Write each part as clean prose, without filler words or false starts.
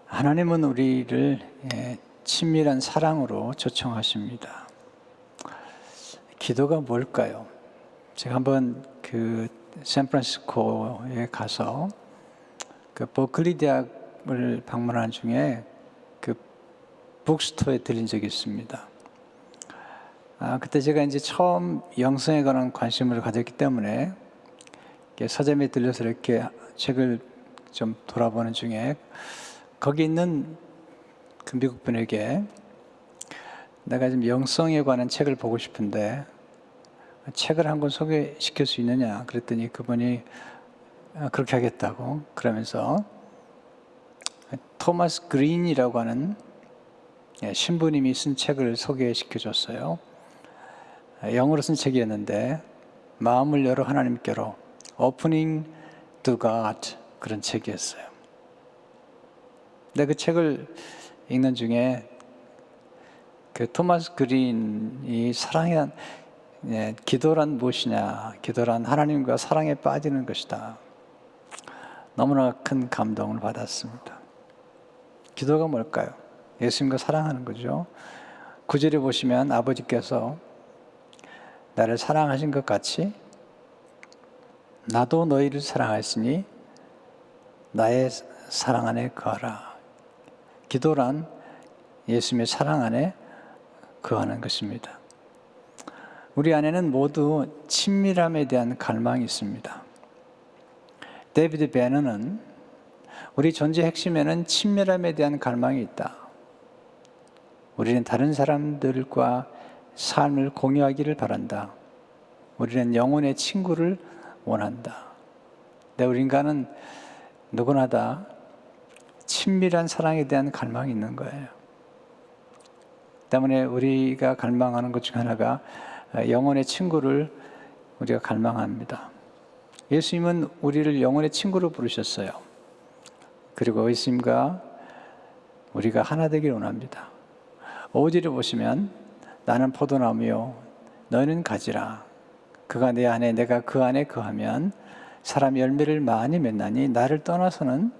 하나님은 우리를 친밀한 사랑으로 초청하십니다. 기도가 뭘까요? 제가 한번 샌프란시스코에 가서 버클리 대학을 방문하는 중에 북스토어에 들린 적이 있습니다. 그때 제가 이제 처음 영성에 관한 관심을 가졌기 때문에 서점에 들려서 이렇게 책을 좀 돌아보는 중에 거기 있는 미국 분에게 내가 지금 영성에 관한 책을 보고 싶은데 책을 한 권 소개시킬 수 있느냐 그랬더니 그분이 그렇게 하겠다고 그러면서 토마스 그린이라고 하는 신부님이 쓴 책을 소개시켜 줬어요. 영어로 쓴 책이었는데 마음을 열어 하나님께로 Opening to God 그런 책이었어요. 근데 그 책을 읽는 중에 토마스 그린이 사랑의 기도란 무엇이냐, 기도란 하나님과 사랑에 빠지는 것이다. 너무나 큰 감동을 받았습니다. 기도가 뭘까요? 예수님과 사랑하는 거죠. 9절에 보시면 아버지께서 나를 사랑하신 것 같이 나도 너희를 사랑하였으니 나의 사랑 안에 거하라. 기도란 예수님의 사랑 안에 거하는 것입니다. 우리 안에는 모두 친밀함에 대한 갈망이 있습니다. 데이비드 베너는 우리 존재의 핵심에는 친밀함에 대한 갈망이 있다. 우리는 다른 사람들과 삶을 공유하기를 바란다. 우리는 영혼의 친구를 원한다. 우리 인간은 누구나 다 친밀한 사랑에 대한 갈망이 있는 거예요. 때문에 우리가 갈망하는 것 중 하나가 영혼의 친구를 우리가 갈망합니다. 예수님은 우리를 영혼의 친구로 부르셨어요. 그리고 예수님과 우리가 하나 되기를 원합니다. 5절에 보시면 나는 포도나무요 너희는 가지라. 그가 내 안에 내가 그 안에 거하면 사람이 열매를 많이 맺나니 나를 떠나서는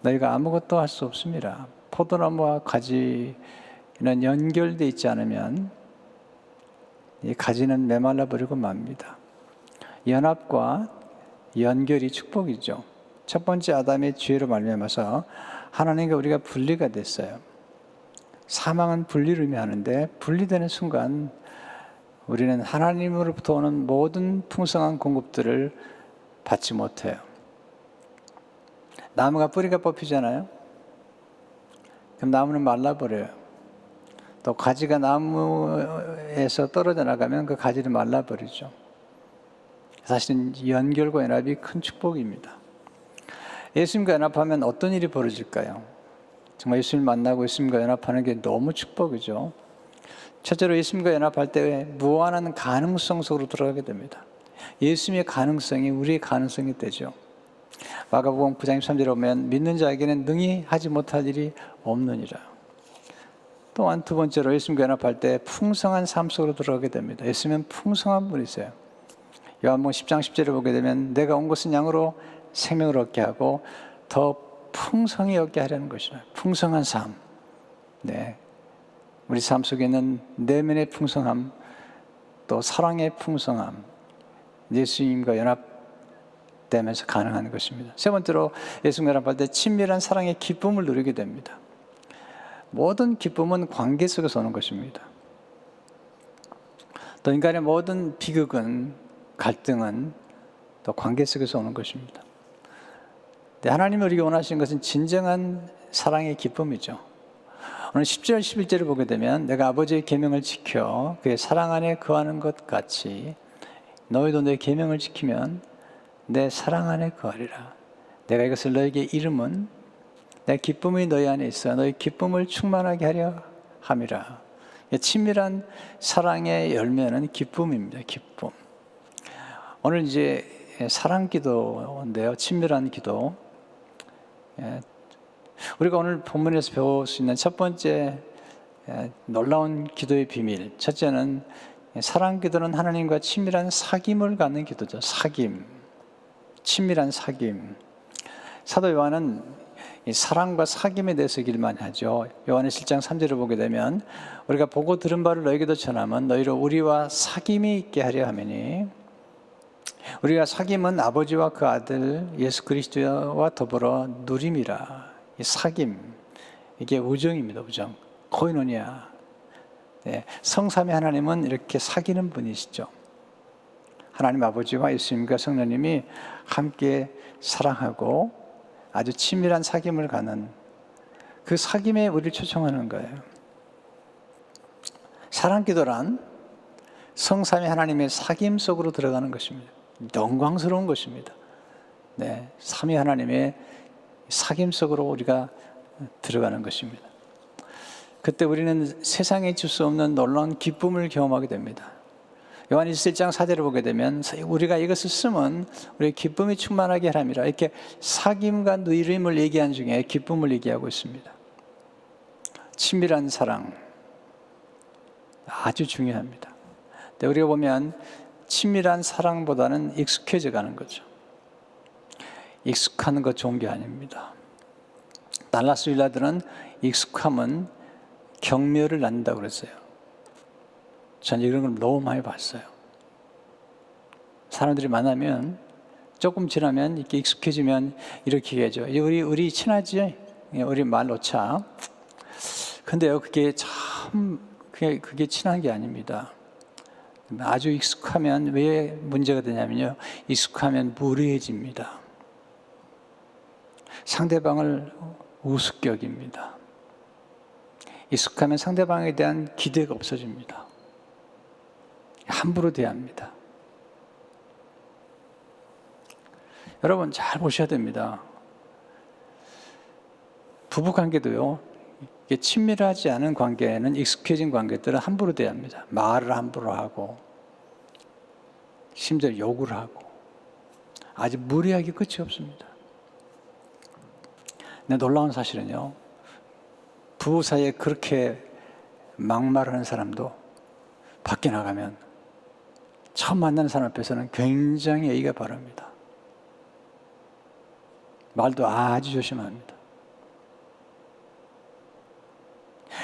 너희가 아무것도 할 수 없습니다. 포도나무와 가지는 연결되어 있지 않으면 이 가지는 메말라 버리고 맙니다. 연합과 연결이 축복이죠. 첫 번째 아담의 죄로 말미암아서 하나님과 우리가 분리가 됐어요. 사망은 분리를 의미하는데 분리되는 순간 우리는 하나님으로부터 오는 모든 풍성한 공급들을 받지 못해요. 나무가 뿌리가 뽑히잖아요. 그럼 나무는 말라버려요. 또 가지가 나무에서 떨어져 나가면 그 가지를 말라버리죠. 사실은 연결과 연합이 큰 축복입니다. 예수님과 연합하면 어떤 일이 벌어질까요? 정말 예수님을 만나고 예수님과 연합하는 게 너무 축복이죠. 첫째로 예수님과 연합할 때 무한한 가능성 속으로 들어가게 됩니다. 예수님의 가능성이 우리의 가능성이 되죠. 마가복음 9장 13절에 보면 믿는 자에게는 능히 하지 못할 일이 없느니라. 또한 두 번째로 예수님과 연합할 때 풍성한 삶 속으로 들어가게 됩니다. 예수님은 풍성한 분이세요. 요한복음 10장 10절에 보게 되면 내가 온 것은 양으로 생명을 얻게 하고 더 풍성히 얻게 하려는 것이라. 풍성한 삶. 네. 우리 삶 속에 있는 내면의 풍성함, 또 사랑의 풍성함, 예수님과 연합되면서 가능한 것입니다. 세 번째로 예수님과 연합할 때 친밀한 사랑의 기쁨을 누리게 됩니다. 모든 기쁨은 관계 속에서 오는 것입니다. 또 인간의 모든 비극은, 갈등은 또 관계 속에서 오는 것입니다. 하나님이 우리에게 원하시는 것은 진정한 사랑의 기쁨이죠. 오늘 10절, 11절을 보게 되면 내가 아버지의 계명을 지켜 그의 사랑 안에 거하는 것 같이 너희도 내 계명을 지키면 내 사랑 안에 거하리라. 내가 이것을 너에게 이름은 내 기쁨이 너희 안에 있어 너희 기쁨을 충만하게 하려 함이라. 친밀한 사랑의 열매는 기쁨입니다. 기쁨. 오늘 이제 사랑 기도인데요. 친밀한 기도. 우리가 오늘 본문에서 배울 수 있는 첫 번째 놀라운 기도의 비밀. 첫째는 사랑 기도는 하나님과 친밀한 사귐을 갖는 기도죠. 사귐. 친밀한 사귐. 사도 요한은 이 사랑과 사귐에 대해서 얘기를 많이 하죠. 요한의 7장 3절을 보게 되면 우리가 보고 들은 바를 너희에게도 전하면 너희로 우리와 사귐이 있게 하려 함이니, 우리가 사귐은 아버지와 그 아들 예수 그리스도와 더불어 누림이라. 이 사귐, 이게 우정입니다. 우정, 코이노니아. 네, 성삼위 하나님은 이렇게 사귀는 분이시죠. 하나님 아버지와 예수님과 성령님이 함께 사랑하고 아주 친밀한 사귐을 가는 그 사귐에 우리를 초청하는 거예요. 사랑기도란 성삼위 하나님의 사귐 속으로 들어가는 것입니다. 영광스러운 것입니다. 네, 삼위 하나님의 사귐 속으로 우리가 들어가는 것입니다. 그때 우리는 세상에 줄 수 없는 놀라운 기쁨을 경험하게 됩니다. 요한 1장 4절을 보게 되면 우리가 이것을 쓰면 우리의 기쁨이 충만하게 하람이라. 이렇게 사귐과 누림을 얘기한 중에 기쁨을 얘기하고 있습니다. 친밀한 사랑 아주 중요합니다. 근데 우리가 보면 친밀한 사랑보다는 익숙해져 가는 거죠. 익숙한 것 좋은 게 아닙니다. 달라스 윌라드는 익숙함은 경멸을 낳는다고 그랬어요. 전 이런 걸 너무 많이 봤어요. 사람들이 만나면 조금 지나면 이렇게 익숙해지면 이렇게 얘기하죠. 우리 친하지? 우리 말 놓자. 근데요, 그게 참 그게 친한 게 아닙니다. 아주 익숙하면 왜 문제가 되냐면요, 익숙하면 무례해집니다. 상대방을 우습게 여깁니다. 익숙하면 상대방에 대한 기대가 없어집니다. 함부로 대합니다. 여러분 잘 보셔야 됩니다. 부부관계도요, 이게 친밀하지 않은 관계는, 익숙해진 관계들은 함부로 대합니다. 말을 함부로 하고 심지어 욕을 하고 아주 무례하게 끝이 없습니다. 근데 놀라운 사실은요, 부부 사이에 그렇게 막말하는 사람도 밖에 나가면 처음 만나는 사람 앞에서는 굉장히 예의가 바릅니다. 말도 아주 조심합니다.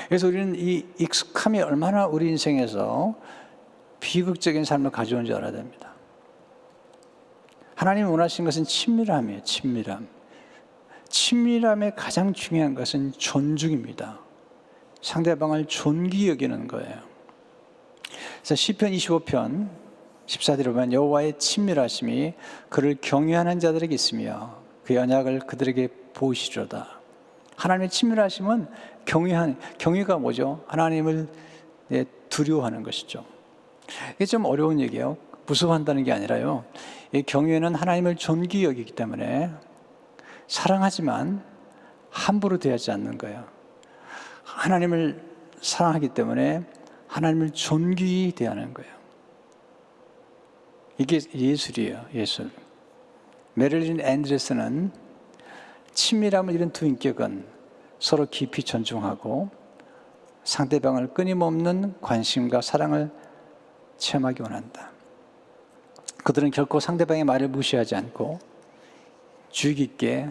그래서 우리는 이 익숙함이 얼마나 우리 인생에서 비극적인 삶을 가져온 줄 알아야 됩니다. 하나님이 원하시는 것은 친밀함이에요. 친밀함의 가장 중요한 것은 존중입니다. 상대방을 존귀 여기는 거예요. 그래서 시편 25편 14절에 보면 여호와의 친밀하심이 그를 경외하는 자들에게 있으며 그 언약을 그들에게 보이시리로다. 하나님의 친밀하심은 경외가 뭐죠? 하나님을 두려워하는 것이죠. 이게 좀 어려운 얘기예요. 무서워한다는 게 아니라요, 이 경외는 하나님을 존귀 여기기 때문에 사랑하지만 함부로 대하지 않는 거예요. 하나님을 사랑하기 때문에 하나님을 존귀히 대하는 거예요. 이게 예술이에요. 예술. 메릴린 앤드레스는 친밀함을 이룬 두 인격은 서로 깊이 존중하고 상대방을 끊임없는 관심과 사랑을 체험하기 원한다. 그들은 결코 상대방의 말을 무시하지 않고 주의 깊게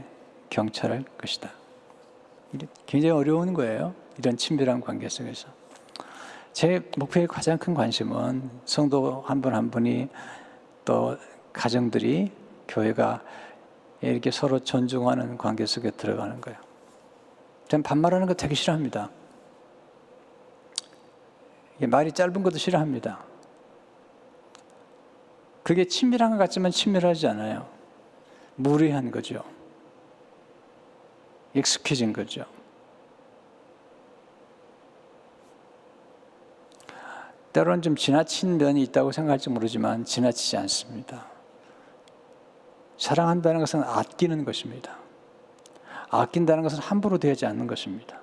경찰할 것이다. 이게 굉장히 어려운 거예요. 이런 친밀한 관계 속에서. 제 목표의 가장 큰 관심은 성도 한 분 한 분이, 또 가정들이, 교회가 이렇게 서로 존중하는 관계 속에 들어가는 거예요. 저는 반말하는 거 되게 싫어합니다. 말이 짧은 것도 싫어합니다. 그게 친밀한 것 같지만 친밀하지 않아요. 무례한 거죠. 익숙해진 거죠. 때로는 좀 지나친 면이 있다고 생각할지 모르지만 지나치지 않습니다. 사랑한다는 것은 아끼는 것입니다. 아낀다는 것은 함부로 대하지 않는 것입니다.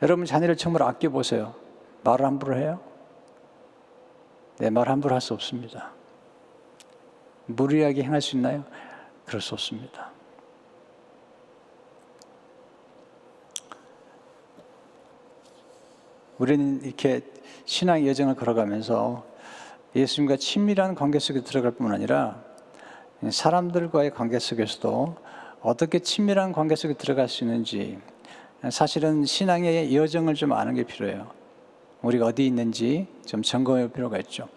여러분 자녀를 정말 아껴보세요. 말을 함부로 해요? 네, 말 함부로 할 수 없습니다. 무리하게 행할 수 있나요? 그럴 수 없습니다. 우리는 이렇게 신앙의 여정을 걸어가면서 예수님과 친밀한 관계 속에 들어갈 뿐만 아니라 사람들과의 관계 속에서도 어떻게 친밀한 관계 속에 들어갈 수 있는지, 사실은 신앙의 여정을 좀 아는 게 필요해요. 우리가 어디 있는지 좀 점검할 필요가 있죠.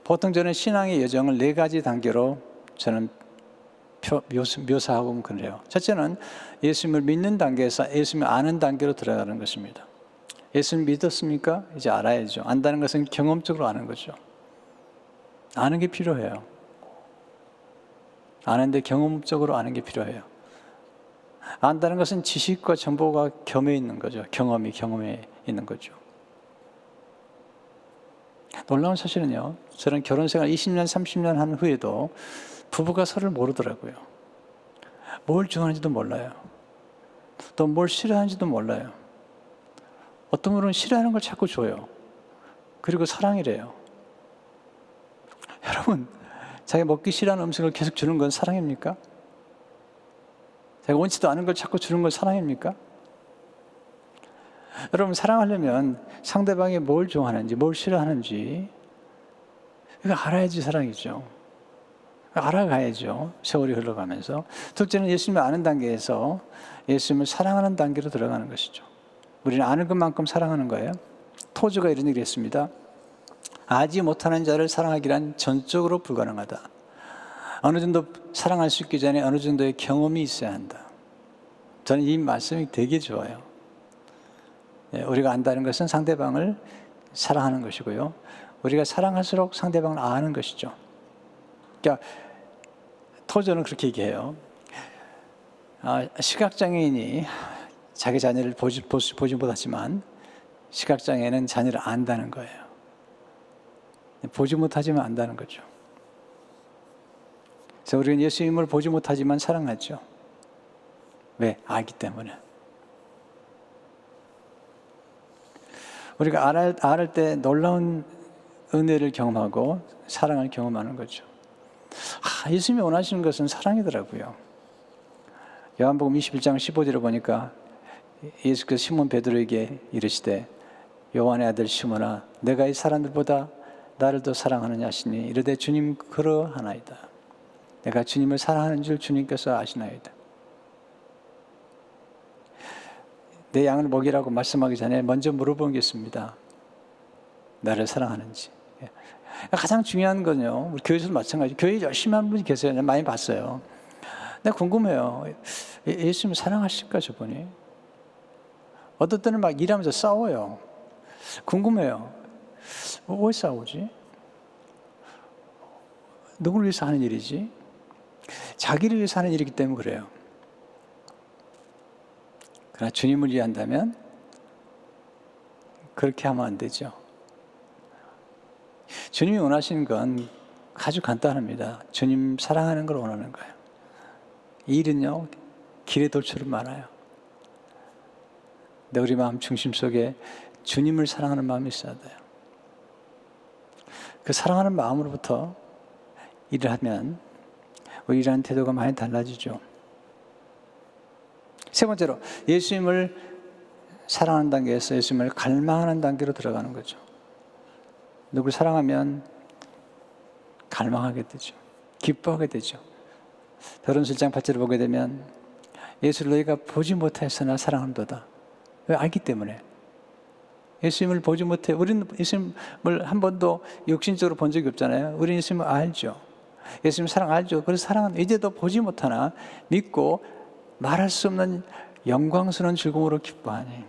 보통 저는 신앙의 여정을 4가지 단계로 저는 묘사하고 그래요. 첫째는 예수님을 믿는 단계에서 예수님을 아는 단계로 들어가는 것입니다. 예수님 믿었습니까? 이제 알아야죠. 안다는 것은 경험적으로 아는 거죠. 아는 게 필요해요. 아는데 경험적으로 아는 게 필요해요. 안다는 것은 지식과 정보가 겸해 있는 거죠. 경험에 있는 거죠. 놀라운 사실은요, 저는 결혼 생활 20년, 30년 한 후에도 부부가 서로를 모르더라고요. 뭘 좋아하는지도 몰라요. 또 뭘 싫어하는지도 몰라요. 어떤 분은 싫어하는 걸 자꾸 줘요. 그리고 사랑이래요. 여러분, 자기 먹기 싫어하는 음식을 계속 주는 건 사랑입니까? 자기가 원치도 않은 걸 자꾸 주는 건 사랑입니까? 여러분, 사랑하려면 상대방이 뭘 좋아하는지, 뭘 싫어하는지 이거 알아야지 사랑이죠. 알아가야죠. 세월이 흘러가면서. 둘째는 예수님을 아는 단계에서 예수님을 사랑하는 단계로 들어가는 것이죠. 우리는 아는 것만큼 사랑하는 거예요. 토주가 이런 얘기를 했습니다. 알지 못하는 자를 사랑하기란 전적으로 불가능하다. 어느 정도 사랑할 수 있기 전에 어느 정도의 경험이 있어야 한다. 저는 이 말씀이 되게 좋아요. 우리가 안다는 것은 상대방을 사랑하는 것이고요. 우리가 사랑할수록 상대방을 아는 것이죠. 그러니까 토저는 그렇게 얘기해요. 시각장애인이 자기 자녀를 보지 못하지만 시각장애인은 자녀를 안다는 거예요. 보지 못하지만 안다는 거죠. 그래서 우리는 예수님을 보지 못하지만 사랑하죠. 왜? 알기 때문에. 우리가 알을 때 놀라운 은혜를 경험하고 사랑을 경험하는 거죠. 예수님이 원하시는 것은 사랑이더라고요. 요한복음 21장 15절을 보니까 예수께서 시몬 베드로에게 이르시되 요한의 아들 시몬아 내가 이 사람들보다 나를 더 사랑하느냐 하시니 이르되 주님 그러하나이다. 내가 주님을 사랑하는 줄 주님께서 아시나이다. 내 양을 먹이라고 말씀하기 전에 먼저 물어보는 게 있습니다. 나를 사랑하는지. 가장 중요한 건요, 우리 교회에서도 마찬가지. 교회 열심히 하는 분이 계세요. 내가 많이 봤어요. 내가 궁금해요. 예수님을 사랑하실까 저분이? 어떨 때는 막 일하면서 싸워요. 궁금해요. 왜 싸우지? 누구를 위해서 하는 일이지? 자기를 위해서 하는 일이기 때문에 그래요. 그러나 주님을 위한다면 그렇게 하면 안 되죠. 주님이 원하시는 건 아주 간단합니다. 주님 사랑하는 걸 원하는 거예요. 이 일은요, 길의 돌처럼 많아요. 근데 우리 마음 중심 속에 주님을 사랑하는 마음이 있어야 돼요. 그 사랑하는 마음으로부터 일을 하면 우리 일하는 태도가 많이 달라지죠. 세 번째로 예수님을 사랑하는 단계에서 예수님을 갈망하는 단계로 들어가는 거죠. 누굴 사랑하면 갈망하게 되죠. 기뻐하게 되죠. 베드로전서 1장 8절을 보게 되면 예수를 너희가 보지 못하였으나 사랑한도다. 왜? 알기 때문에. 예수님을 보지 못해. 우리는 예수님을 한 번도 육신적으로 본 적이 없잖아요. 우리는 예수님을 알죠. 예수님 사랑 알죠. 그래서 사랑은 이제도 보지 못하나 믿고 말할 수 없는 영광스러운 즐거움으로 기뻐하니.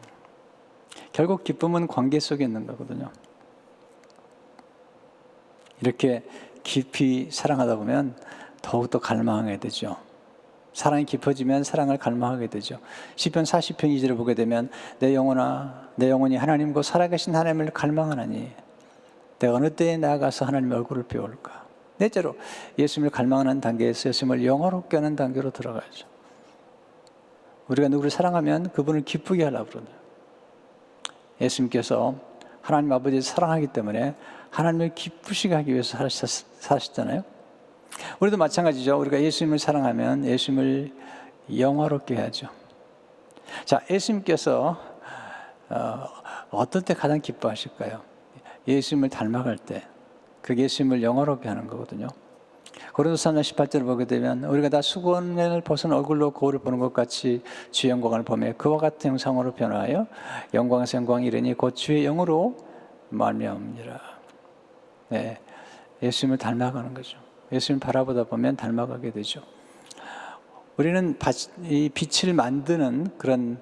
결국 기쁨은 관계 속에 있는 거거든요. 이렇게 깊이 사랑하다 보면 더욱더 갈망하게 되죠. 사랑이 깊어지면 사랑을 갈망하게 되죠. 시편 40편 2절을 보게 되면 내 영혼아 내 영혼이 하나님 곧 살아계신 하나님을 갈망하나니 내가 어느 때에 나아가서 하나님의 얼굴을 배울까. 넷째로 예수님을 갈망하는 단계에서 예수님을 영화롭게 하는 단계로 들어가죠. 우리가 누구를 사랑하면 그분을 기쁘게 하려고 그러죠. 예수님께서 하나님 아버지를 사랑하기 때문에 하나님을 기쁘시게 하기 위해서 사셨잖아요. 우리도 마찬가지죠. 우리가 예수님을 사랑하면 예수님을 영화롭게 해야죠. 자, 예수님께서 어떨 때 가장 기뻐하실까요? 예수님을 닮아갈 때. 그 예수님을 영화롭게 하는 거거든요. 고린도서 3장 18절을 보게 되면 우리가 다 수건을 벗은 얼굴로 거울을 보는 것 같이 주의 영광을 보며 그와 같은 형상으로 변화하여 영광에서 영광이 이르니 곧 주의 영으로 말미암으니라. 네, 예수님을 닮아가는 거죠. 예수님을 바라보다 보면 닮아가게 되죠. 우리는 이 빛을 만드는 그런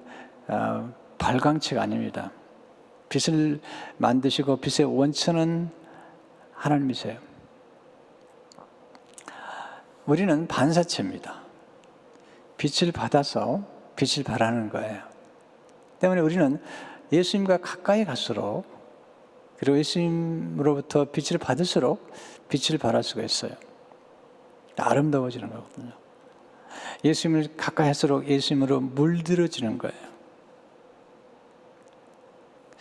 발광체가 아닙니다. 빛을 만드시고 빛의 원천은 하나님이세요. 우리는 반사체입니다. 빛을 받아서 빛을 발하는 거예요. 때문에 우리는 예수님과 가까이 갈수록, 그리고 예수님으로부터 빛을 받을수록 빛을 발할 수가 있어요. 아름다워지는 거거든요. 예수님을 가까이 할수록 예수님으로 물들어지는 거예요.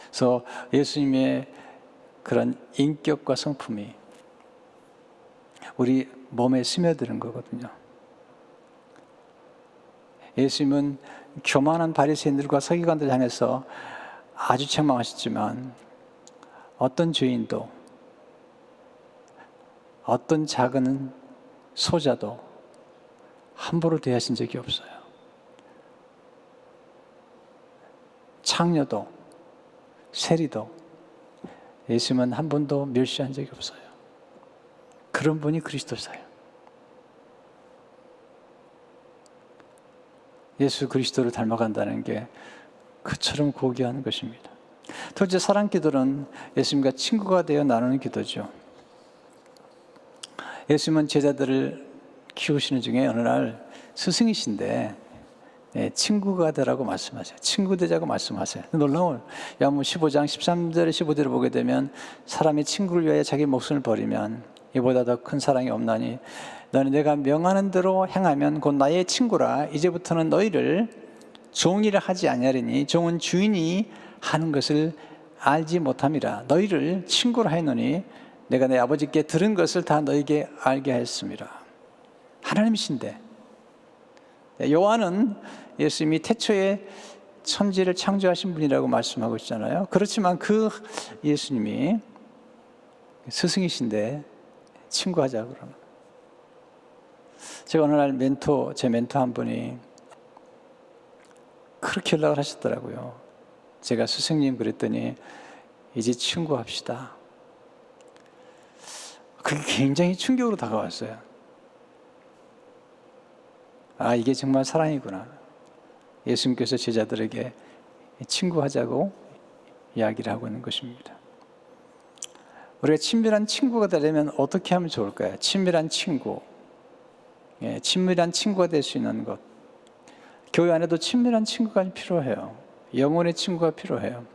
그래서 예수님의 그런 인격과 성품이 우리 몸에 스며드는 거거든요. 예수님은 교만한 바리새인들과 서기관들 향해서 아주 책망하셨지만 어떤 죄인도, 어떤 작은 소자도 함부로 대하신 적이 없어요. 창녀도, 세리도 예수님은 한 번도 멸시한 적이 없어요. 그런 분이 그리스도세요. 예수 그리스도를 닮아간다는 게 그처럼 고귀한 것입니다. 둘째, 사랑 기도는 예수님과 친구가 되어 나누는 기도죠. 예수님은 제자들을 키우시는 중에 어느 날 스승이신데 친구가 되라고 말씀하세요. 친구 되자고 말씀하세요. 놀라운 야고보 15장 13절에 15절을 보게 되면 사람이 친구를 위하여 자기 목숨을 버리면 이보다 더 큰 사랑이 없나니 너는 내가 명하는 대로 행하면 곧 나의 친구라. 이제부터는 너희를 종이라 하지 아니하리니 종은 주인이 하는 것을 알지 못함이라. 너희를 친구라 하노니 내가 내 아버지께 들은 것을 다 너희에게 알게 하였습니다. 하나님이신데, 요한은 예수님이 태초에 천지를 창조하신 분이라고 말씀하고 있잖아요. 그렇지만 그 예수님이 스승이신데 친구하자 그러는. 제가 어느 날 제 멘토 한 분이 그렇게 연락을 하셨더라고요. 제가 스승님 그랬더니 이제 친구합시다. 그게 굉장히 충격으로 다가왔어요. 아, 이게 정말 사랑이구나. 예수님께서 제자들에게 친구하자고 이야기를 하고 있는 것입니다. 우리가 친밀한 친구가 되려면 어떻게 하면 좋을까요? 친밀한 친구. 친밀한 친구가 될 수 있는 것. 교회 안에도 친밀한 친구가 필요해요. 영혼의 친구가 필요해요.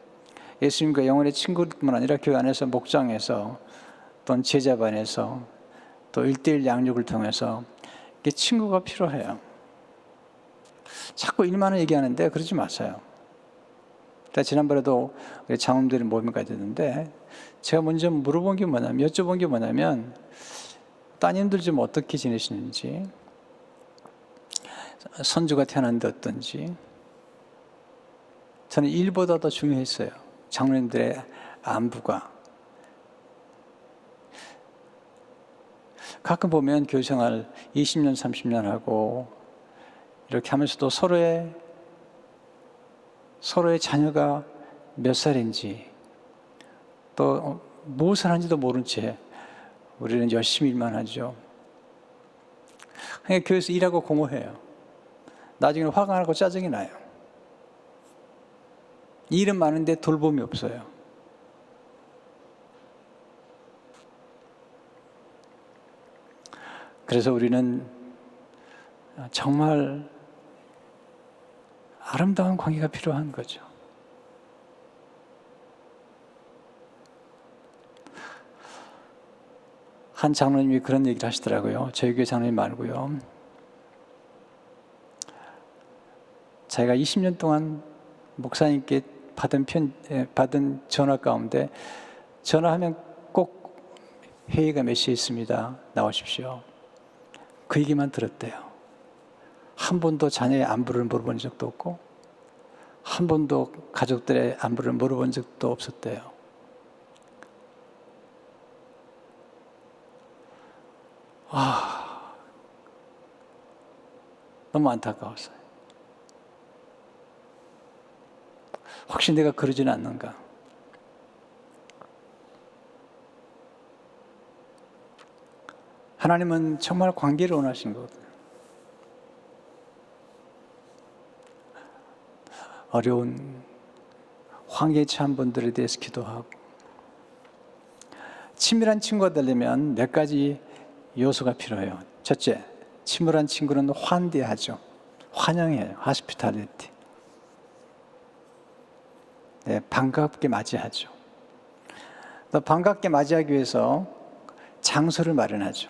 예수님과 영혼의 친구뿐만 아니라 교회 안에서 목장에서 또는 제자반에서 또 1:1 양육을 통해서 이게 친구가 필요해요. 자꾸 일만을 얘기하는데 그러지 마세요. 지난번에도 우리 장로들이 모임을 가졌는데 제가 먼저 여쭤본 게 뭐냐면 따님들 좀 어떻게 지내시는지, 손주가 태어났는데 어떤지. 저는 일보다 더 중요했어요. 장로님들의 안부가. 가끔 보면 교회생활 20년, 30년 하고 이렇게 하면서도 서로의 자녀가 몇 살인지 또 무엇을 하는지도 모른 채 우리는 열심히 일만 하죠. 그냥 교회에서 일하고 공허해요. 나중에는 화가 나고 짜증이 나요. 일은 많은데 돌봄이 없어요. 그래서 우리는 정말 아름다운 관계가 필요한 거죠. 한 장로님이 그런 얘기를 하시더라고요. 저희 교회 장로님 말고요. 자기가 20년 동안 목사님께 받은 전화 가운데 전화하면 꼭 회의가 몇 시에 있습니다. 나오십시오. 그 얘기만 들었대요. 한 번도 자녀의 안부를 물어본 적도 없고 한 번도 가족들의 안부를 물어본 적도 없었대요. 너무 안타까웠어요. 혹시 내가 그러지는 않는가? 하나님은 정말 관계를 원하신 거거든요. 어려운 환경에 처한 분들에 대해서 기도하고, 친밀한 친구가 되려면 몇 가지 요소가 필요해요. 첫째, 친밀한 친구는 환대하죠. 환영해요. hospitality. 네, 반갑게 맞이하죠. 또 반갑게 맞이하기 위해서 장소를 마련하죠.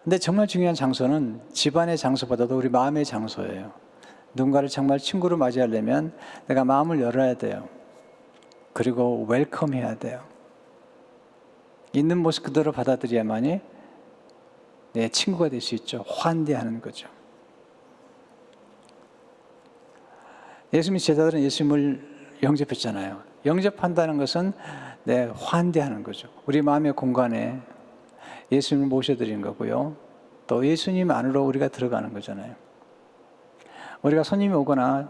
근데 정말 중요한 장소는 집안의 장소보다도 우리 마음의 장소예요. 누군가를 정말 친구로 맞이하려면 내가 마음을 열어야 돼요. 그리고 웰컴해야 돼요. 있는 모습 그대로 받아들여야만이 내 친구가 될 수 있죠. 환대하는 거죠. 예수님 제자들은 예수님을 영접했잖아요. 영접한다는 것은 환대하는 거죠. 우리 마음의 공간에 예수님을 모셔드리는 거고요. 또 예수님 안으로 우리가 들어가는 거잖아요. 우리가 손님이 오거나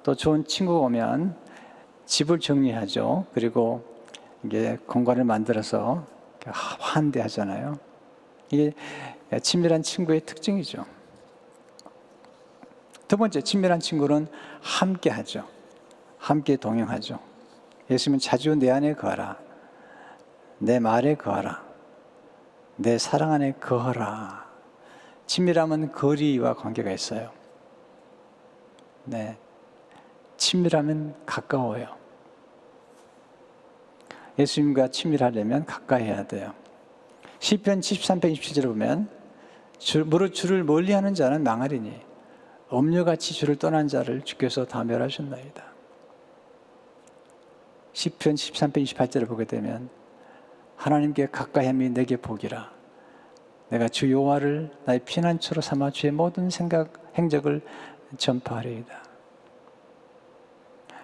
또 좋은 친구가 오면 집을 정리하죠. 그리고 이게 공간을 만들어서 환대하잖아요. 이게 친밀한 친구의 특징이죠. 두 번째, 친밀한 친구는 함께 하죠. 함께 동행하죠. 예수님은 자주 내 안에 거하라. 내 말에 거하라. 내 사랑 안에 거하라. 친밀함은 거리와 관계가 있어요. 네, 친밀하면 가까워요. 예수님과 친밀하려면 가까이 해야 돼요. 시편 73편 27절에 보면 무릇 주를 멀리하는 자는 망하리니 음료같이 주를 떠난 자를 주께서 다 멸하셨나이다. 시편 13편 28절을 보게 되면 하나님께 가까이 함이 내게 복이라. 내가 주 여호와를 나의 피난처로 삼아 주의 모든 생각 행적을 전파하리이다.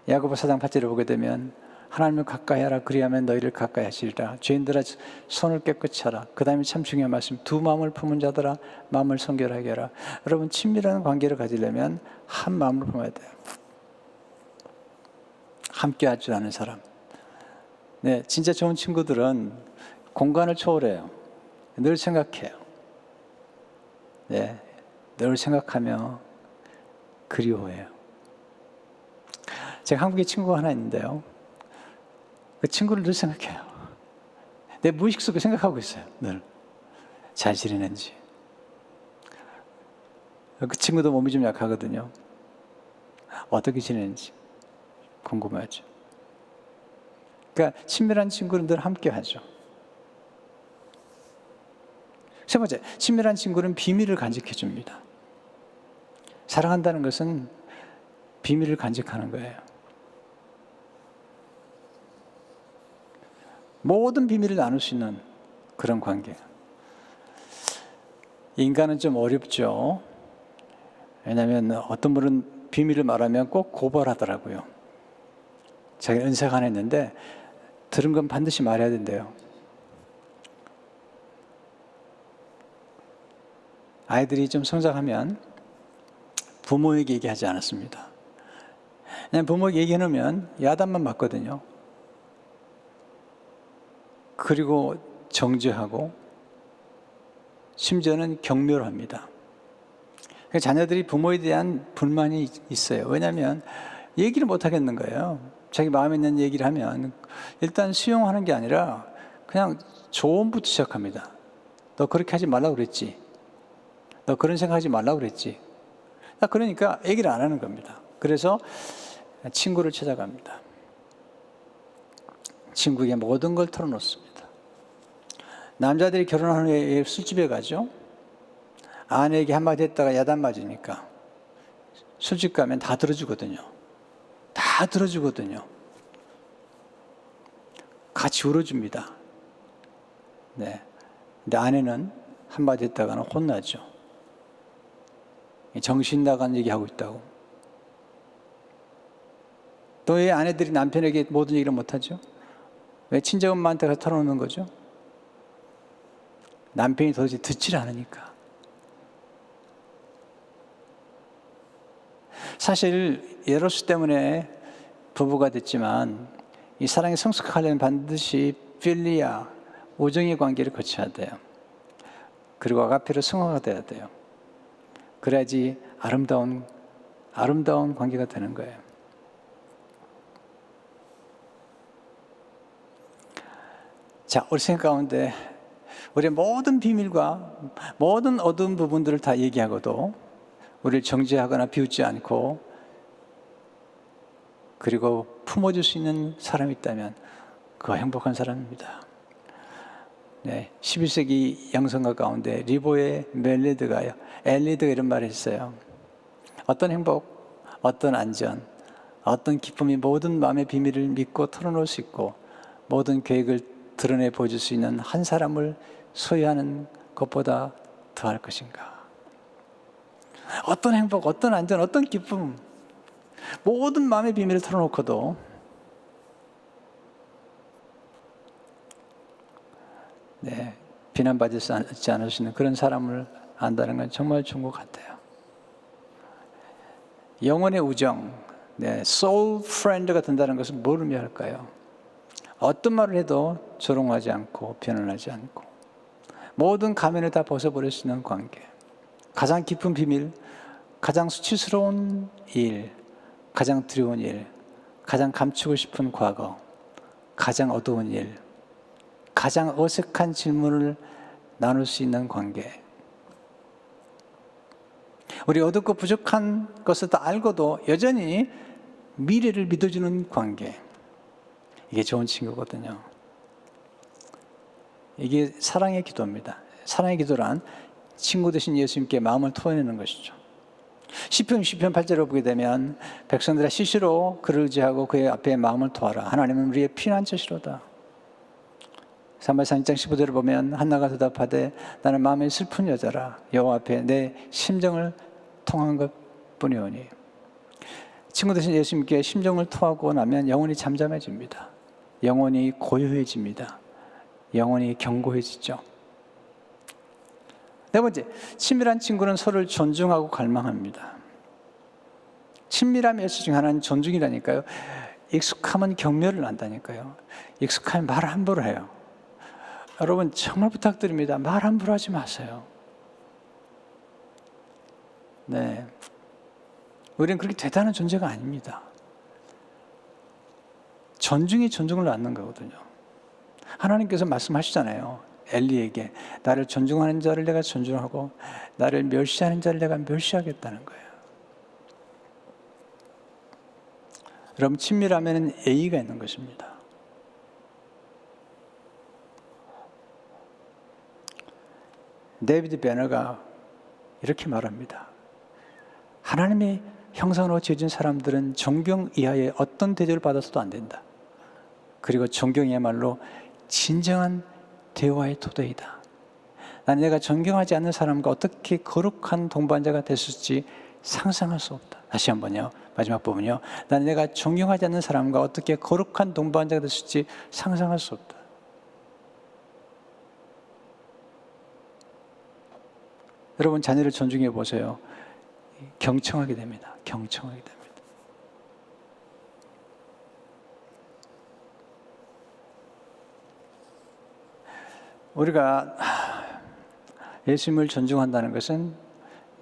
야고보 4장 8절을 보게 되면 하나님을 가까이 하라. 그리하면 너희를 가까이 하시리라. 죄인들아 손을 깨끗이 하라. 그 다음에 참 중요한 말씀. 두 마음을 품은 자들아 마음을 성결하게 하라. 여러분, 친밀한 관계를 가지려면 한 마음을 품어야 돼요. 함께 할 줄 아는 사람. 네, 진짜 좋은 친구들은 공간을 초월해요. 늘 생각해요. 네, 늘 생각하며 그리워해요. 제가 한국에 친구가 하나 있는데요. 그 친구를 늘 생각해요. 내 무의식 속에 생각하고 있어요. 늘. 잘 지내는지. 그 친구도 몸이 좀 약하거든요. 어떻게 지내는지 궁금하죠. 그러니까 친밀한 친구는 늘 함께 하죠. 세 번째, 친밀한 친구는 비밀을 간직해 줍니다. 사랑한다는 것은 비밀을 간직하는 거예요. 모든 비밀을 나눌 수 있는 그런 관계. 인간은 좀 어렵죠. 왜냐하면 어떤 분은 비밀을 말하면 꼭 고발하더라고요. 자기 은사가 하나 있는데 들은 건 반드시 말해야 된대요. 아이들이 좀 성장하면 부모에게 얘기하지 않았습니다. 그냥 부모에게 얘기해놓으면 야단만 맞거든요. 그리고 정죄하고 심지어는 경멸합니다. 자녀들이 부모에 대한 불만이 있어요. 왜냐하면 얘기를 못 하겠는 거예요. 자기 마음에 있는 얘기를 하면 일단 수용하는 게 아니라 그냥 조언부터 시작합니다. 너 그렇게 하지 말라고 그랬지. 너 그런 생각하지 말라고 그랬지. 그러니까 얘기를 안 하는 겁니다. 그래서 친구를 찾아갑니다. 친구에게 모든 걸 털어놓습니다. 남자들이 결혼한 후에 술집에 가죠. 아내에게 한마디 했다가 야단 맞으니까 술집 가면 다 들어주거든요. 다 들어주거든요. 같이 울어줍니다. 네. 근데 아내는 한마디 했다가는 혼나죠. 정신 나간 얘기하고 있다고. 또 왜 아내들이 남편에게 모든 얘기를 못하죠? 왜 친정엄마한테 가서 털어놓는 거죠? 남편이 도저히 듣질 않으니까. 사실 에로스 때문에 부부가 됐지만 이 사랑이 성숙하려면 반드시 필리아, 우정의 관계를 거쳐야 돼요. 그리고 아가페로 승화가 돼야 돼요. 그래야지 아름다운 관계가 되는 거예요. 자, 우리 생각 가운데 우리의 모든 비밀과 모든 어두운 부분들을 다 얘기하고도 우리를 정죄하거나 비웃지 않고 그리고 품어줄 수 있는 사람이 있다면 그가 행복한 사람입니다. 네, 11세기 양성가 가운데 리보의 엘리드가 이런 말을 했어요. 어떤 행복, 어떤 안전, 어떤 기쁨이 모든 마음의 비밀을 믿고 털어놓을 수 있고 모든 계획을 드러내 보여줄 수 있는 한 사람을 소유하는 것보다 더할 것인가. 어떤 행복, 어떤 안전, 어떤 기쁨, 모든 마음의 비밀을 털어놓고도 네, 비난받지 않을 수 있는 그런 사람을 안다는 건 정말 좋은 것 같아요. 영혼의 우정, 네, soul friend가 된다는 것은 뭘 의미할까요? 어떤 말을 해도 조롱하지 않고 변론하지 않고 모든 가면을 다 벗어버릴 수 있는 관계. 가장 깊은 비밀, 가장 수치스러운 일, 가장 두려운 일, 가장 감추고 싶은 과거, 가장 어두운 일, 가장 어색한 질문을 나눌 수 있는 관계. 우리 어둡고 부족한 것을 다 알고도 여전히 미래를 믿어주는 관계. 이게 좋은 친구거든요. 이게 사랑의 기도입니다. 사랑의 기도란 친구 되신 예수님께 마음을 토해내는 것이죠. 시편 8절을 보게 되면 백성들아 시시로 그를 의지하고 그의 앞에 마음을 토하라. 하나님은 우리의 피난처시로다. 사무엘상 2장 15절을 보면 한나가 대답하되 나는 마음이 슬픈 여자라. 여호와 앞에 내 심정을 통한 것뿐이오니. 친구 되신 예수님께 심정을 토하고 나면 영혼이 잠잠해집니다. 영혼이 고요해집니다. 영혼이 견고해지죠. 네 번째, 친밀한 친구는 서로를 존중하고 갈망합니다. 친밀함의 요소 중 하나는 존중이라니까요. 익숙하면 경멸을 한다니까요. 익숙하면 말 함부로 해요. 여러분 정말 부탁드립니다. 말 함부로 하지 마세요. 네, 우리는 그렇게 대단한 존재가 아닙니다. 존중이 존중을 낳는 거거든요. 하나님께서 말씀하시잖아요. 엘리에게 나를 존중하는 자를 내가 존중하고 나를 멸시하는 자를 내가 멸시하겠다는 거예요. 여러분 친밀하면 예의가 있는 것입니다. 데이비드 베너가 이렇게 말합니다. 하나님의 형상으로 지어진 사람들은 존경 이하의 어떤 대접을 받아서도 안 된다. 그리고 존경이야말로 진정한 대화의 토대이다. 나는 내가 존경하지 않는 사람과 어떻게 거룩한 동반자가 됐을지 상상할 수 없다. 다시 한번요. 마지막 부분요. 나는 내가 존경하지 않는 사람과 어떻게 거룩한 동반자가 됐을지 상상할 수 없다. 여러분 자녀를 존중해 보세요. 경청하게 됩니다. 경청하게 됩니다. 우리가 예수님을 존중한다는 것은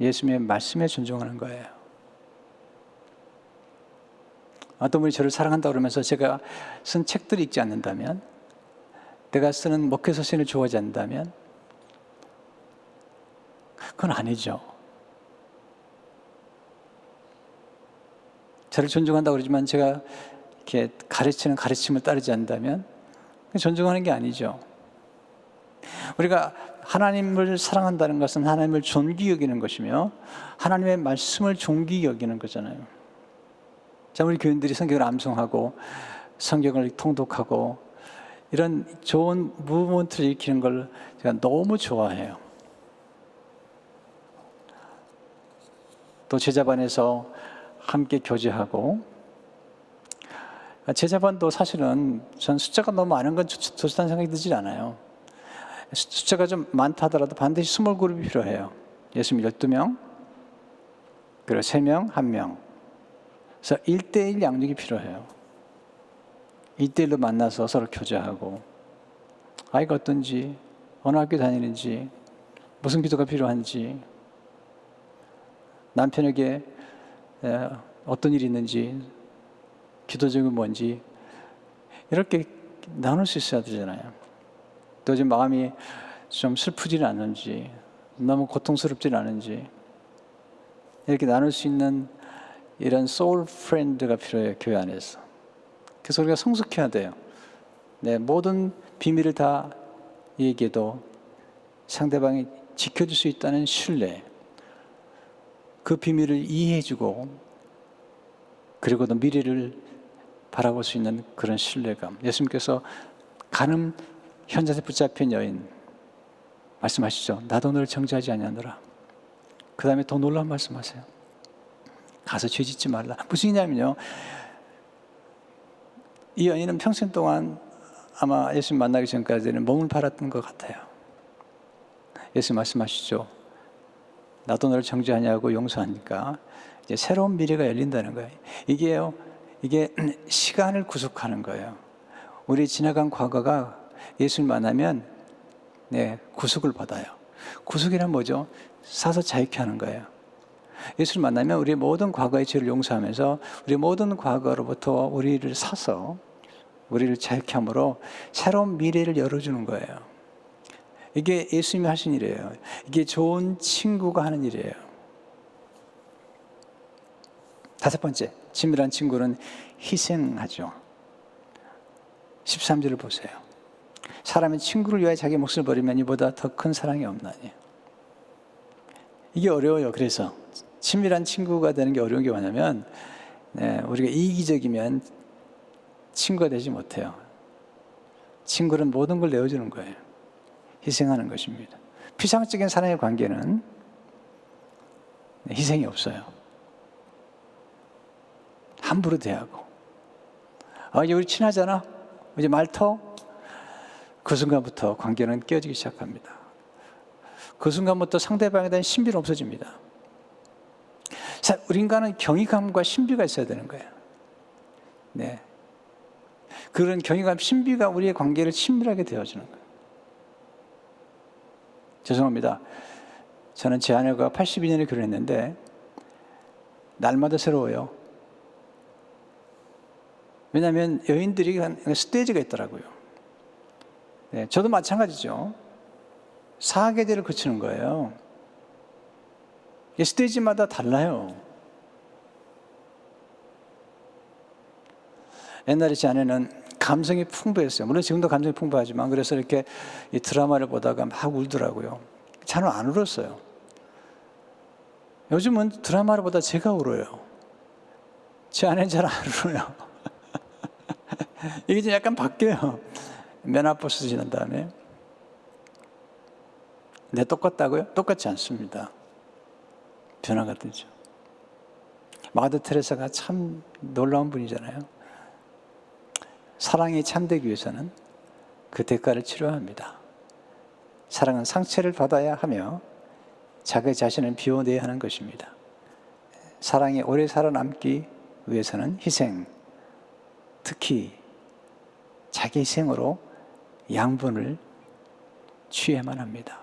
예수님의 말씀에 존중하는 거예요. 어떤 분이 저를 사랑한다고 그러면서 제가 쓴 책들을 읽지 않는다면, 내가 쓰는 목회서신을 좋아하지 않는다면 그건 아니죠. 저를 존중한다고 그러지만 제가 이렇게 가르치는 가르침을 따르지 않는다면 존중하는 게 아니죠. 우리가 하나님을 사랑한다는 것은 하나님을 존귀 여기는 것이며 하나님의 말씀을 존귀 여기는 거잖아요. 자, 우리 교인들이 성경을 암송하고 성경을 통독하고 이런 좋은 무브먼트를 일으키는 걸 제가 너무 좋아해요. 또 제자반에서 함께 교제하고, 제자반도 사실은 전 숫자가 너무 많은 건 좋다는 생각이 들지 않아요. 숫자가 좀 많다 하더라도 반드시 스몰 그룹이 필요해요. 예수님 12명, 그리고 3명, 1명. 그래서 1대1 양육이 필요해요. 1대1로 만나서 서로 교제하고 아이가 어떤지, 어느 학교 다니는지, 무슨 기도가 필요한지, 남편에게 어떤 일이 있는지, 기도적인 뭔지 이렇게 나눌 수 있어야 되잖아요. 또 지금 마음이 좀 슬프지는 않은지, 너무 고통스럽지는 않은지 이렇게 나눌 수 있는 이런 소울 프렌드가 필요해요, 교회 안에서. 그래서 우리가 성숙해야 돼요. 네, 모든 비밀을 다 얘기해도 상대방이 지켜줄 수 있다는 신뢰, 그 비밀을 이해해주고 그리고도 미래를 바라볼 수 있는 그런 신뢰감. 예수님께서 가늠 현자에 붙잡힌 여인 말씀하시죠. 나도 너를 정죄하지 아니하노라. 그 다음에 더 놀라운 말씀하세요. 가서 죄 짓지 말라. 무슨 얘기냐면요, 이 여인은 평생 동안 아마 예수님 만나기 전까지는 몸을 팔았던 것 같아요. 예수님 말씀하시죠. 나도 너를 정죄하냐고 용서하니까 이제 새로운 미래가 열린다는 거예요. 이게 시간을 구속하는 거예요. 우리 지나간 과거가 예수님 만나면 구속을 받아요. 구속이란 뭐죠? 사서 자유케 하는 거예요. 예수를 만나면 우리의 모든 과거의 죄를 용서하면서 우리 모든 과거로부터 우리를 사서 우리를 자유케 함으로 새로운 미래를 열어주는 거예요. 이게 예수님이 하신 일이에요. 이게 좋은 친구가 하는 일이에요. 다섯 번째, 친밀한 친구는 희생하죠. 13절을 보세요. 사람은 친구를 위하여 자기 몫을 버리면 이보다 더 큰 사랑이 없나니. 이게 어려워요. 그래서 친밀한 친구가 되는 게 어려운 게 뭐냐면 우리가 이기적이면 친구가 되지 못해요. 친구는 모든 걸 내어주는 거예요. 희생하는 것입니다. 피상적인 사랑의 관계는 희생이 없어요. 함부로 대하고 이제 우리 친하잖아, 이제 말터, 그 순간부터 관계는 깨어지기 시작합니다. 그 순간부터 상대방에 대한 신비는 없어집니다. 우리 인간은 경이감과 신비가 있어야 되는 거예요. 네. 그런 경이감, 신비가 우리의 관계를 친밀하게 되어주는 거예요. 죄송합니다. 저는 제 아내가 82년에 결혼했는데 날마다 새로워요. 왜냐하면 여인들이 스테이지가 있더라고요. 네, 저도 마찬가지죠. 사계절을 거치는 거예요. 스테이지마다 달라요. 옛날에 제 아내는 감성이 풍부했어요. 물론 지금도 감성이 풍부하지만, 그래서 이렇게 이 드라마를 보다가 막 울더라고요. 저는 안 울었어요. 요즘은 드라마를 보다 제가 울어요. 제 아내는 잘 안 울어요. 이게 좀 약간 바뀌어요. 메노포스 지난 다음에. 네, 똑같다고요? 똑같지 않습니다. 변화가 되죠. 마더 테레사가 참 놀라운 분이잖아요. 사랑이 참되기 위해서는 그 대가를 치러야 합니다. 사랑은 상처를 받아야 하며 자기 자신을 비워내야 하는 것입니다. 사랑이 오래 살아남기 위해서는 희생, 특히 자기 희생으로 양분을 취해야만 합니다.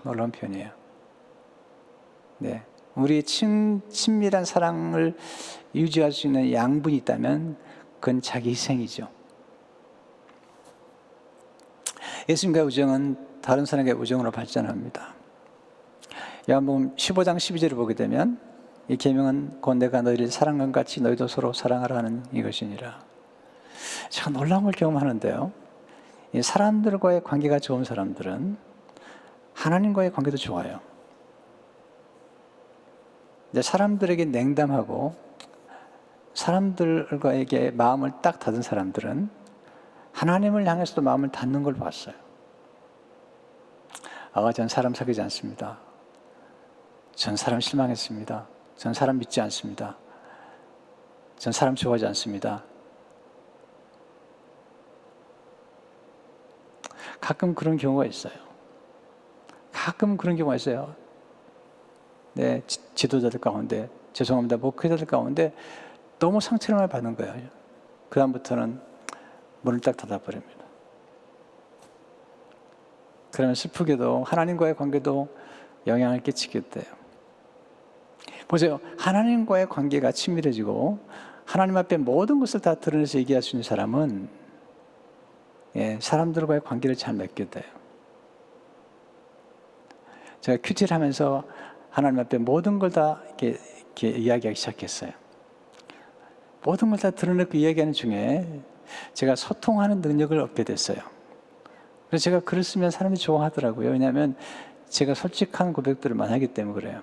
놀라운 표현이에요. 네, 우리의 친밀한 사랑을 유지할 수 있는 양분이 있다면 그건 자기 희생이죠. 예수님과의 우정은 다른 사람과의 우정으로 발전합니다. 요한복음 15장 12절을 보게 되면 이 계명은 곧 내가 너희를 사랑한 것 같이 너희도 서로 사랑하라 하는 이것이니라. 참 놀라운 걸 경험하는데요. 이 사람들과의 관계가 좋은 사람들은 하나님과의 관계도 좋아요. 근데 사람들에게 냉담하고 사람들과에게 마음을 딱 닫은 사람들은 하나님을 향해서도 마음을 닫는 걸 봤어요. 전 사람 사귀지 않습니다. 전 사람 실망했습니다. 전 사람 믿지 않습니다. 전 사람 좋아하지 않습니다. 가끔 그런 경우가 있어요. 가끔 그런 경우가 있어요. 네, 지도자들 가운데, 죄송합니다, 목회자들 가운데 너무 상처를 많이 받는 거예요. 그 다음부터는 문을 딱 닫아버립니다. 그러면 슬프게도 하나님과의 관계도 영향을 끼치게 돼요. 보세요. 하나님과의 관계가 친밀해지고 하나님 앞에 모든 것을 다 드러내서 얘기할 수 있는 사람은 사람들과의 관계를 잘 맺게 돼요. 제가 큐티를 하면서 하나님 앞에 모든 걸 다 이렇게 이야기하기 시작했어요. 모든 걸 다 드러내고 이야기하는 중에 제가 소통하는 능력을 얻게 됐어요. 그래서 제가 글을 쓰면 사람들이 좋아하더라고요. 왜냐하면 제가 솔직한 고백들을 많이 하기 때문에 그래요.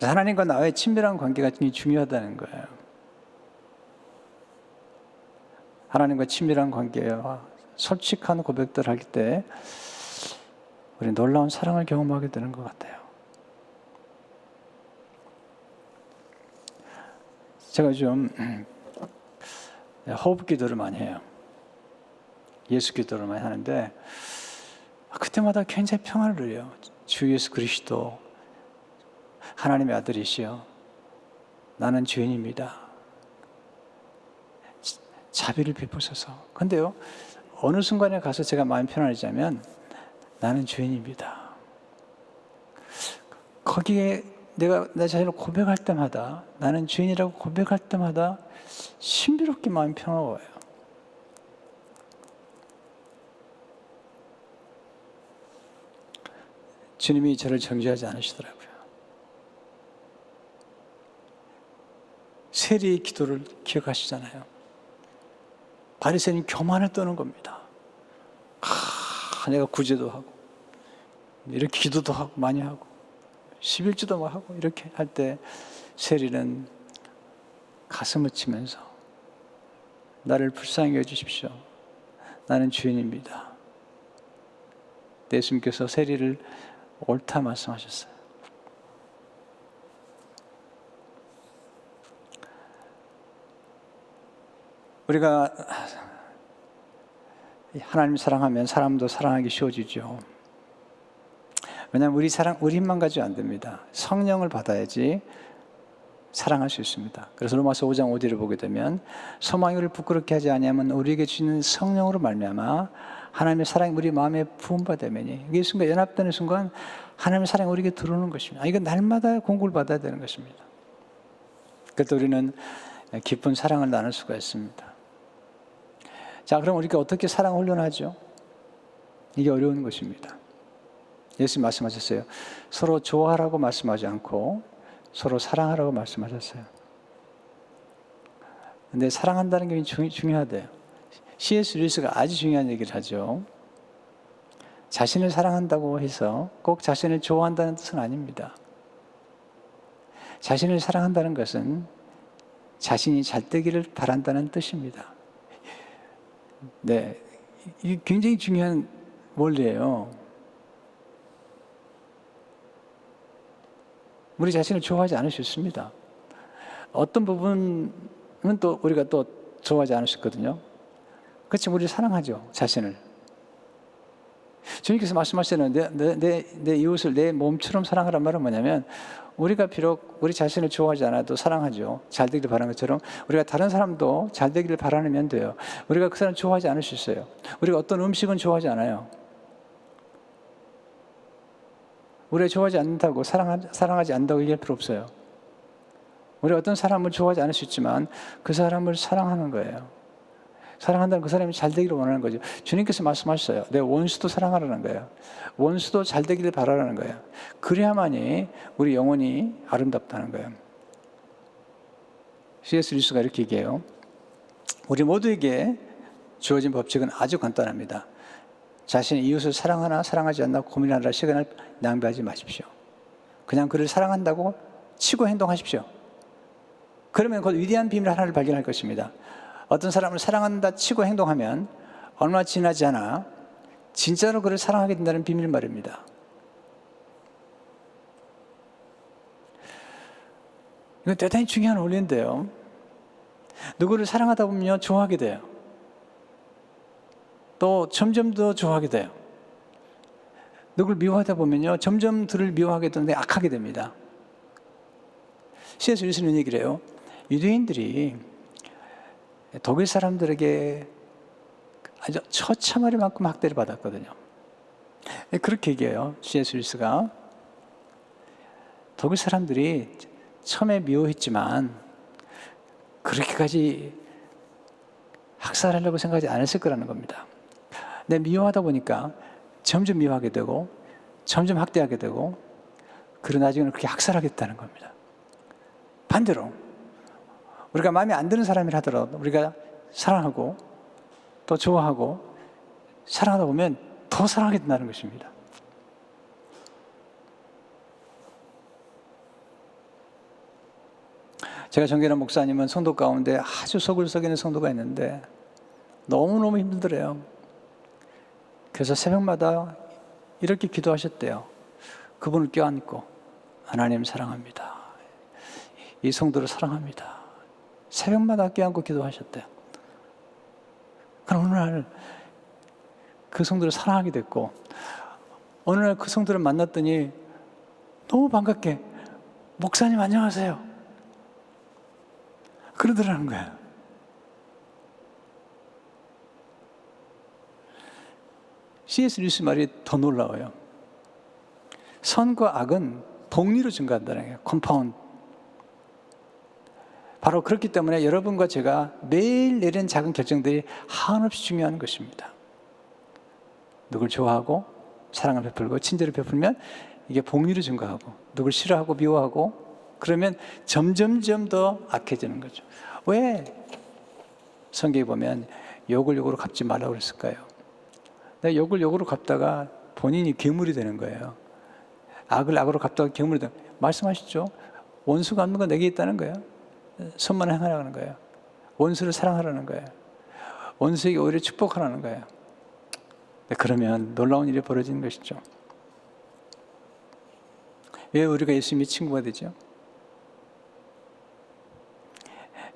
하나님과 나의 친밀한 관계가 굉장히 중요하다는 거예요. 하나님과 친밀한 관계와 솔직한 고백들을 할 때 우리 놀라운 사랑을 경험하게 되는 것 같아요. 제가 좀 호흡 기도를 많이 해요. 예수 기도를 많이 하는데 그때마다 굉장히 평안을 누려요. 주 예수 그리스도 하나님의 아들이시여 나는 죄인입니다. 자비를 베푸소서. 근데요 어느 순간에 가서 제가 마음이 편안해지면 나는 죄인입니다. 거기에 내가 내 자신을 고백할 때마다 나는 죄인이라고 고백할 때마다 신비롭게 마음이 평화로워요. 주님이 저를 정죄하지 않으시더라고요. 세리의 기도를 기억하시잖아요. 바리새인은 교만을 떠는 겁니다. 내가 구제도 하고 이렇게 기도도 하고 많이 하고 11주도 막 하고 이렇게 할 때 세리는 가슴을 치면서 나를 불쌍히 여주십시오. 나는 죄인입니다. 예수님께서 세리를 옳다 말씀하셨어요. 우리가 하나님 사랑하면 사람도 사랑하기 쉬워지죠. 왜냐하면 우리 힘만 가지고 안 됩니다. 성령을 받아야지 사랑할 수 있습니다. 그래서 로마서 5장 5절을 보게 되면 소망이 우리를 부끄럽게 하지 아니하면 우리에게 주시는 성령으로 말미암아 하나님의 사랑이 우리 마음에 부음받으면 이 순간 연합되는 순간 하나님의 사랑이 우리에게 들어오는 것입니다. 이건 날마다 공급을 받아야 되는 것입니다. 그래서 우리는 기쁜 사랑을 나눌 수가 있습니다. 자, 그럼 우리가 어떻게 사랑을 훈련하죠? 이게 어려운 것입니다. 예수님 말씀하셨어요. 서로 좋아하라고 말씀하지 않고 서로 사랑하라고 말씀하셨어요. 근데 사랑한다는 게 중요하대요. C.S. 루이스가 아주 중요한 얘기를 하죠. 자신을 사랑한다고 해서 꼭 자신을 좋아한다는 뜻은 아닙니다. 자신을 사랑한다는 것은 자신이 잘 되기를 바란다는 뜻입니다. 네, 이게 굉장히 중요한 원리예요. 우리 자신을 좋아하지 않을 수 있습니다. 어떤 부분은 또 우리가 또 좋아하지 않을 수 있거든요. 그렇지만 우리 사랑하죠, 자신을. 주님께서 말씀하시는 내 이웃을 내 몸처럼 사랑하란 말은 뭐냐면 우리가 비록 우리 자신을 좋아하지 않아도 사랑하죠. 잘 되기를 바라는 것처럼 우리가 다른 사람도 잘 되기를 바라면 돼요. 우리가 그 사람 좋아하지 않을 수 있어요. 우리가 어떤 음식은 좋아하지 않아요. 우리가 좋아하지 않는다고 사랑하지 않는다고 얘기할 필요 없어요. 우리가 어떤 사람을 좋아하지 않을 수 있지만 그 사람을 사랑하는 거예요. 사랑한다는 그 사람이 잘 되기를 원하는 거죠. 주님께서 말씀하셨어요. 내 원수도 사랑하라는 거예요. 원수도 잘 되기를 바라라는 거예요. 그래야만이 우리 영혼이 아름답다는 거예요. C.S. 루이스가 이렇게 얘기해요. 우리 모두에게 주어진 법칙은 아주 간단합니다. 자신의 이웃을 사랑하나 사랑하지 않나 고민하느라 시간을 낭비하지 마십시오. 그냥 그를 사랑한다고 치고 행동하십시오. 그러면 곧 위대한 비밀 하나를 발견할 것입니다. 어떤 사람을 사랑한다 치고 행동하면 얼마 지나지 않아 진짜로 그를 사랑하게 된다는 비밀 말입니다. 이건 대단히 중요한 원리인데요. 누구를 사랑하다 보면 좋아하게 돼요. 또 점점 더 좋아하게 돼요. 누구를 미워하다 보면요 점점 그를 미워하게 되는데 악하게 됩니다. C.S. 루이스는 얘기를 해요. 유대인들이 독일 사람들에게 아주 처참하리만큼 학대를 받았거든요. 그렇게 얘기해요. C.S. 루이스가. 독일 사람들이 처음에 미워했지만 그렇게까지 학살하려고 생각하지 않았을 거라는 겁니다. 근데 미워하다 보니까 점점 미워하게 되고 점점 학대하게 되고 그러고 나중에는 그렇게 학살하겠다는 겁니다. 반대로 우리가 마음에 안 드는 사람이라 하더라도 우리가 사랑하고 또 좋아하고 사랑하다 보면 더 사랑하게 된다는 것입니다. 제가 존경하는 목사님은 성도 가운데 아주 속을 썩이는 성도가 있는데 너무너무 힘들더래요. 그래서 새벽마다 이렇게 기도하셨대요. 그분을 껴안고 하나님 사랑합니다. 이 성도를 사랑합니다. 새벽마다 껴안고 기도하셨대요. 그럼 어느 날 그 성도를 사랑하게 됐고 어느 날 그 성도를 만났더니 너무 반갑게 목사님 안녕하세요. 그러더라는 거예요. C.S. 루이스 말이 더 놀라워요. 선과 악은 복리로 증가한다는 거예요. 컴파운드. 바로 그렇기 때문에 여러분과 제가 매일 내리는 작은 결정들이 한없이 중요한 것입니다. 누굴 좋아하고 사랑을 베풀고 친절을 베풀면 이게 복리로 증가하고 누굴 싫어하고 미워하고 그러면 점점점 더 악해지는 거죠. 왜 성경에 보면 욕을 욕으로 갚지 말라고 그랬을까요? 내가 욕을 욕으로 갚다가 본인이 괴물이 되는 거예요. 악을 악으로 갚다가 괴물이 되는 거예요. 말씀하시죠. 원수 갚는 건 내게 있다는 거예요. 선만 행하라는 거예요. 원수를 사랑하라는 거예요. 원수에게 오히려 축복하라는 거예요. 그러면 놀라운 일이 벌어지는 것이죠. 왜 우리가 예수님의 친구가 되죠?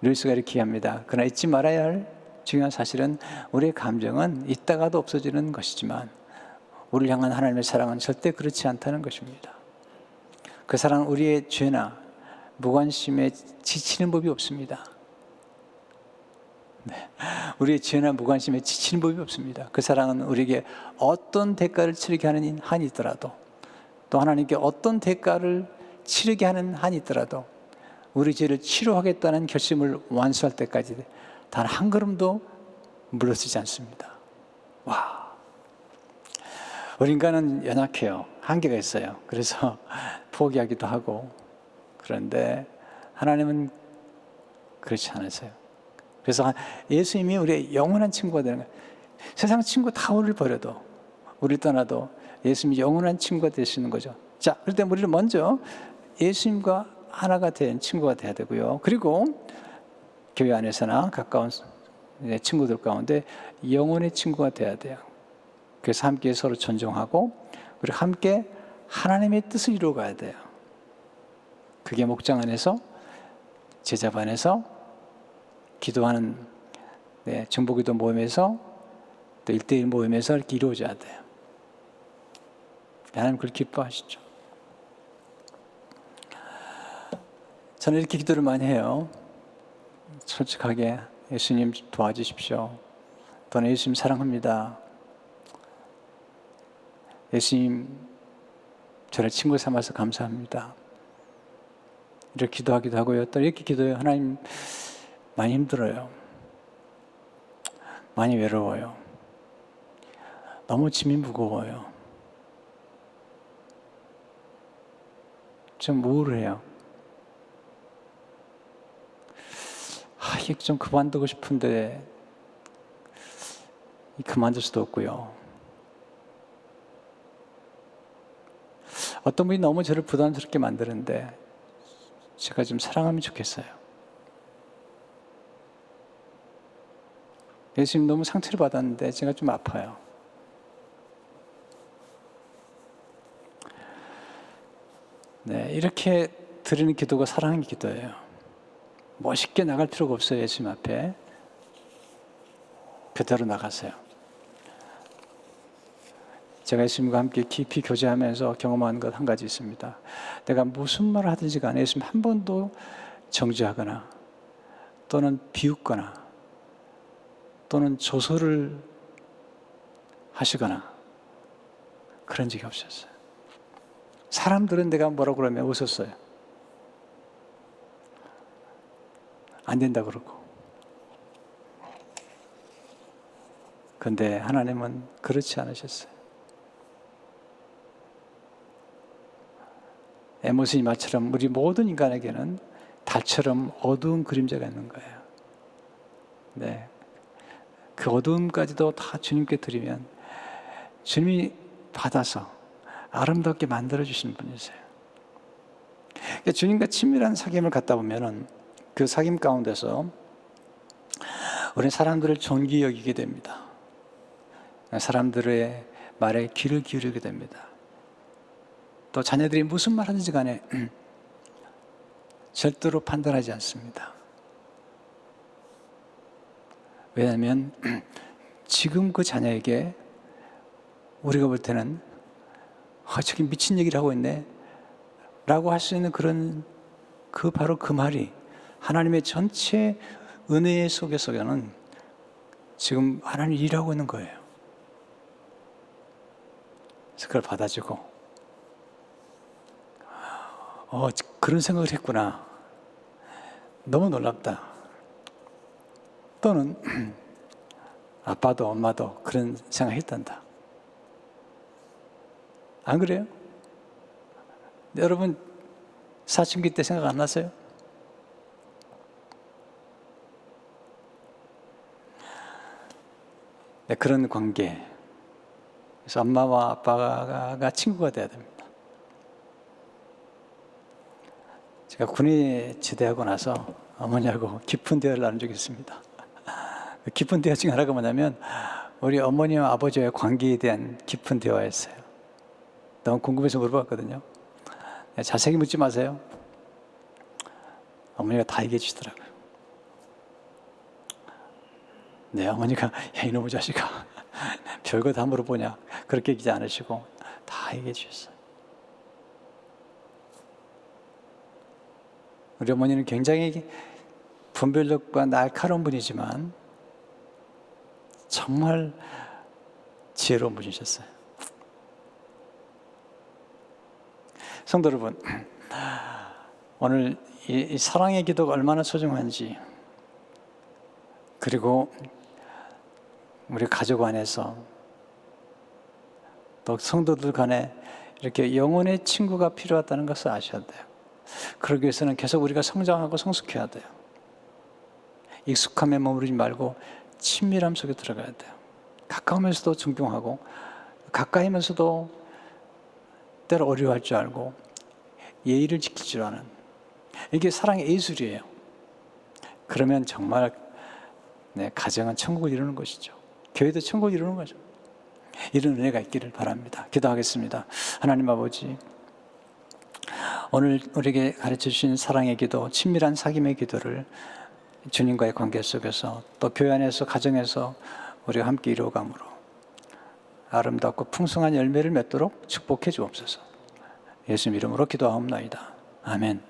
루이스가 이렇게 얘기합니다. 그러나 잊지 말아야 할 중요한 사실은 우리의 감정은 있다가도 없어지는 것이지만 우리를 향한 하나님의 사랑은 절대 그렇지 않다는 것입니다. 그 사랑은 우리의 죄나 무관심에 지치는 법이 없습니다. 네. 우리의 죄나 무관심에 지치는 법이 없습니다. 그 사랑은 우리에게 어떤 대가를 치르게 하는 한이 있더라도 또 하나님께 어떤 대가를 치르게 하는 한이 있더라도 우리 죄를 치료하겠다는 결심을 완수할 때까지 단 한 걸음도 물러서지 않습니다. 와, 우리 인간은 연약해요. 한계가 있어요. 그래서 포기하기도 하고 그런데 하나님은 그렇지 않으세요. 그래서 예수님이 우리의 영원한 친구가 되는 거예요. 세상 친구 다 우리를 버려도 우리를 떠나도 예수님이 영원한 친구가 되시는 거죠. 자, 그럴 때 우리는 먼저 예수님과 하나가 된 친구가 돼야 되고요. 그리고 교회 안에서나 가까운 친구들 가운데 영혼의 친구가 돼야 돼요. 그래서 함께 서로 존중하고 그리고 함께 하나님의 뜻을 이루어가야 돼요. 그게 목장 안에서 제자 반에서 기도하는 중보기도 모임에서 또 1대1 모임에서 이렇게 이루어져야 돼요. 하나님 그걸 기뻐하시죠. 저는 이렇게 기도를 많이 해요. 솔직하게 예수님 도와주십시오. 저는 예수님 사랑합니다. 예수님 저를 친구 삼아서 감사합니다. 이렇게 기도하기도 하고요. 또 이렇게 기도해요. 하나님 많이 힘들어요. 많이 외로워요. 너무 짐이 무거워요. 좀 우울해요. 이게 좀 그만두고 싶은데 그만둘 수도 없고요. 어떤 분이 너무 저를 부담스럽게 만드는데 제가 좀 사랑하면 좋겠어요. 예수님 너무 상처를 받았는데 제가 좀 아파요. 네, 이렇게 드리는 기도가 사랑의 기도예요. 멋있게 나갈 필요가 없어요. 예수님 앞에 그대로 나가세요. 제가 예수님과 함께 깊이 교제하면서 경험한 것 한 가지 있습니다. 내가 무슨 말을 하든지 간에 예수님 한 번도 정죄하거나 또는 비웃거나 또는 조소를 하시거나 그런 적이 없었어요. 사람들은 내가 뭐라고 그러면 웃었어요. 안 된다 그러고. 그런데 하나님은 그렇지 않으셨어요. 에모스의 말처럼 우리 모든 인간에게는 달처럼 어두운 그림자가 있는 거예요. 네. 그 어두움까지도 다 주님께 드리면 주님이 받아서 아름답게 만들어주시는 분이세요. 그러니까 주님과 친밀한 사귐을 갖다 보면은 그 사귐 가운데서 우리는 사람들을 존귀 여기게 됩니다. 사람들의 말에 귀를 기울이게 됩니다. 또 자녀들이 무슨 말 하든지 간에 절대로 판단하지 않습니다. 왜냐하면 지금 그 자녀에게 우리가 볼 때는 저기 미친 얘기를 하고 있네 라고 할 수 있는 그런 바로 그 말이 하나님의 전체 은혜 속에서는 지금 하나님이 일하고 있는 거예요. 그래서 그걸 받아주고 그런 생각을 했구나. 너무 놀랍다. 또는 아빠도 엄마도 그런 생각을 했단다. 안 그래요? 여러분 사춘기 때 생각 안 나세요? 네, 그런 관계. 그래서 엄마와 아빠가 친구가 돼야 됩니다. 제가 군에 제대하고 나서 어머니하고 깊은 대화를 나눈 적이 있습니다. 깊은 대화 중에 하나가 뭐냐면 우리 어머니와 아버지와의 관계에 대한 깊은 대화였어요. 너무 궁금해서 물어봤거든요. 자세히 묻지 마세요. 어머니가 다 얘기해 주시더라고요. 네, 어머니가 야 이놈의 자식아 별거 다 물어보냐 그렇게 얘기하지 않으시고 다 얘기해 주셨어요. 우리 어머니는 굉장히 분별력과 날카로운 분이지만 정말 지혜로운 분이셨어요. 성도 여러분, 오늘 이 사랑의 기도가 얼마나 소중한지, 그리고 우리 가족 안에서 또 성도들 간에 이렇게 영혼의 친구가 필요하다는 것을 아셔야 돼요. 그러기 위해서는 계속 우리가 성장하고 성숙해야 돼요. 익숙함에 머무르지 말고 친밀함 속에 들어가야 돼요. 가까우면서도 존경하고 가까이면서도 때로 어려워할 줄 알고 예의를 지킬 줄 아는, 이게 사랑의 예술이에요. 그러면 정말 가정은 천국을 이루는 것이죠. 교회도 천국을 이루는 거죠. 이런 은혜가 있기를 바랍니다. 기도하겠습니다. 하나님 아버지, 오늘 우리에게 가르쳐 주신 사랑의 기도, 친밀한 사귐의 기도를 주님과의 관계 속에서 또 교회 안에서 가정에서 우리가 함께 이루어감으로 아름답고 풍성한 열매를 맺도록 축복해 주옵소서. 예수님 이름으로 기도하옵나이다. 아멘.